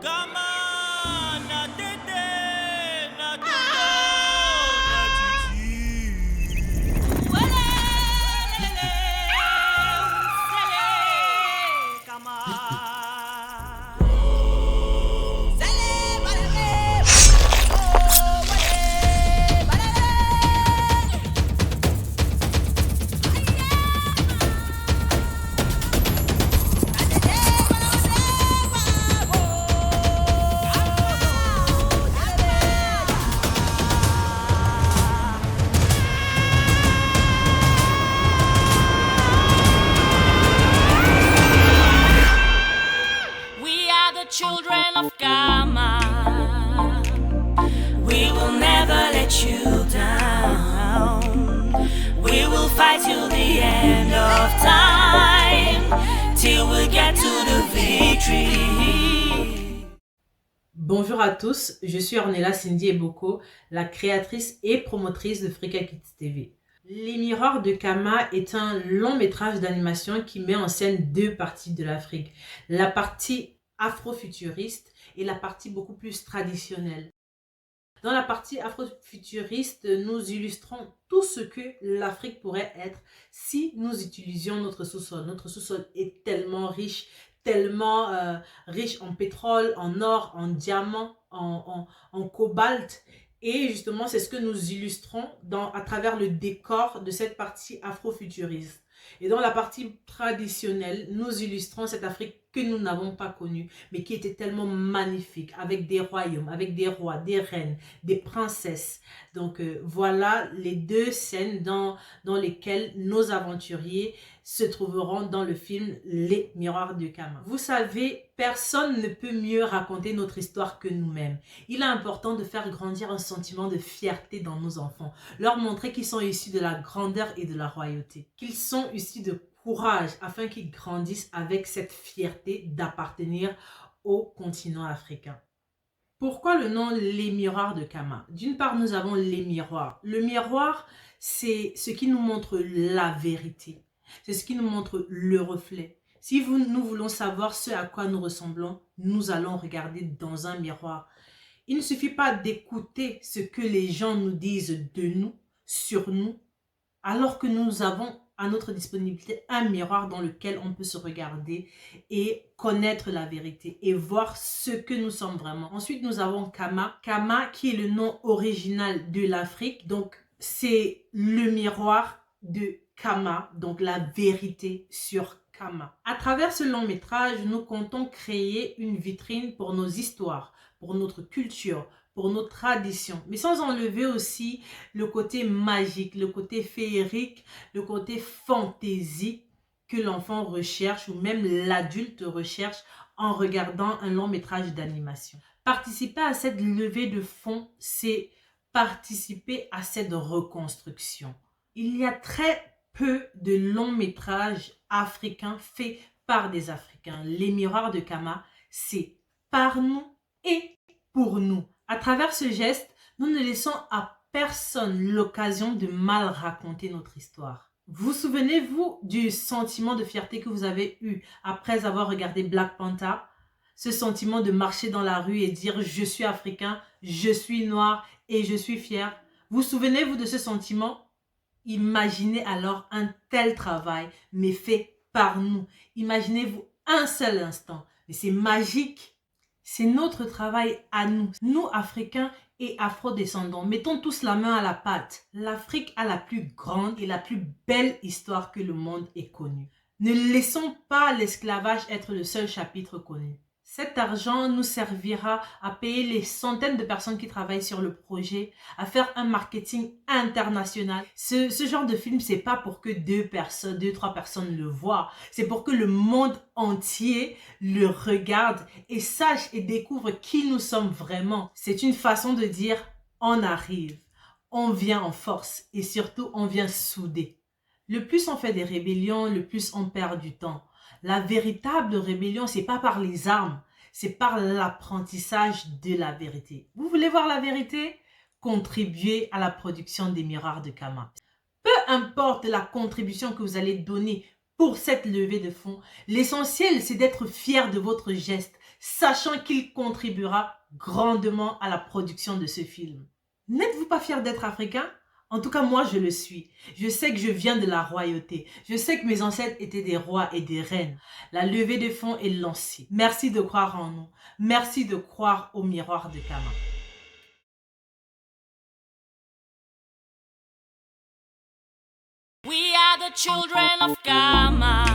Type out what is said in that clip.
Kama na tete na toto na chichi. Wale lele sele kama. Sele balale oh wale balale. We are the children of Kama. We will never let you down. We will fight till the end of time, till we get to the victory. Bonjour à tous, je suis Ornella Cindy Eboko, la créatrice et promotrice de Frika Kids TV. Les Miroirs de Kama est un long métrage d'animation qui met en scène deux parties de l'Afrique. La partie afrofuturiste et la partie beaucoup plus traditionnelle. Dans la partie afrofuturiste, nous illustrons tout ce que l'Afrique pourrait être si nous utilisions notre sous-sol. Notre sous-sol est tellement riche en pétrole, en or, en diamant, en cobalt. Et justement, c'est ce que nous illustrons à travers le décor de cette partie afrofuturiste. Et dans la partie traditionnelle, nous illustrons cette Afrique que nous n'avons pas connue, mais qui était tellement magnifique, avec des royaumes, avec des rois, des reines, des princesses. Donc voilà les deux scènes dans lesquelles nos aventuriers se trouveront dans le film Les Miroirs de Kama. Vous savez, personne ne peut mieux raconter notre histoire que nous-mêmes. Il est important de faire grandir un sentiment de fierté dans nos enfants, leur montrer qu'ils sont issus de la grandeur et de la royauté, qu'ils sont issus de courage afin qu'ils grandissent avec cette fierté d'appartenir au continent africain. Pourquoi le nom Les Miroirs de Kama? D'une part, nous avons les miroirs. Le miroir, c'est ce qui nous montre la vérité. C'est ce qui nous montre le reflet. Si nous voulons savoir ce à quoi nous ressemblons, nous allons regarder dans un miroir. Il ne suffit pas d'écouter ce que les gens nous disent de nous, sur nous, alors que nous avons à notre disponibilité un miroir dans lequel on peut se regarder et connaître la vérité et voir ce que nous sommes vraiment. Ensuite, nous avons Kama. Kama qui est le nom original de l'Afrique. Donc, c'est le miroir de Kama, donc la vérité sur Kama. À travers ce long métrage, nous comptons créer une vitrine pour nos histoires, pour notre culture, pour nos traditions, mais sans enlever aussi le côté magique, le côté féerique, le côté fantaisie que l'enfant recherche ou même l'adulte recherche en regardant un long métrage d'animation. Participer à cette levée de fonds, c'est participer à cette reconstruction. Il y a très peu de longs métrages africains faits par des Africains. Les Miroirs de Kama, c'est par nous et pour nous. À travers ce geste, nous ne laissons à personne l'occasion de mal raconter notre histoire. Vous souvenez-vous du sentiment de fierté que vous avez eu après avoir regardé Black Panther? Ce sentiment de marcher dans la rue et dire « Je suis africain, je suis noir et je suis fier ». Vous souvenez-vous de ce sentiment? Imaginez alors un tel travail, mais fait par nous. Imaginez-vous un seul instant. Mais c'est magique. C'est notre travail à nous, nous Africains et Afro-descendants. Mettons tous la main à la pâte. L'Afrique a la plus grande et la plus belle histoire que le monde ait connue. Ne laissons pas l'esclavage être le seul chapitre connu. Cet argent nous servira à payer les centaines de personnes qui travaillent sur le projet, à faire un marketing international. Ce genre de film, c'est pas pour que deux, trois personnes le voient. C'est pour que le monde entier le regarde et sache et découvre qui nous sommes vraiment. C'est une façon de dire, on arrive, on vient en force et surtout, on vient soudé. Le plus on fait des rébellions, le plus on perd du temps. La véritable rébellion, c'est pas par les armes, c'est par l'apprentissage de la vérité. Vous voulez voir la vérité? Contribuez à la production des Miroirs de Kama. Peu importe la contribution que vous allez donner pour cette levée de fonds, l'essentiel, c'est d'être fier de votre geste. sachant qu'il contribuera grandement à la production de ce film. N'êtes-vous pas fiers d'être africain? En tout cas, moi, je le suis. Je sais que je viens de la royauté. Je sais que mes ancêtres étaient des rois et des reines. La levée de fonds est lancée. Merci de croire en nous. Merci de croire au miroir de Kama. We are the children of Kama.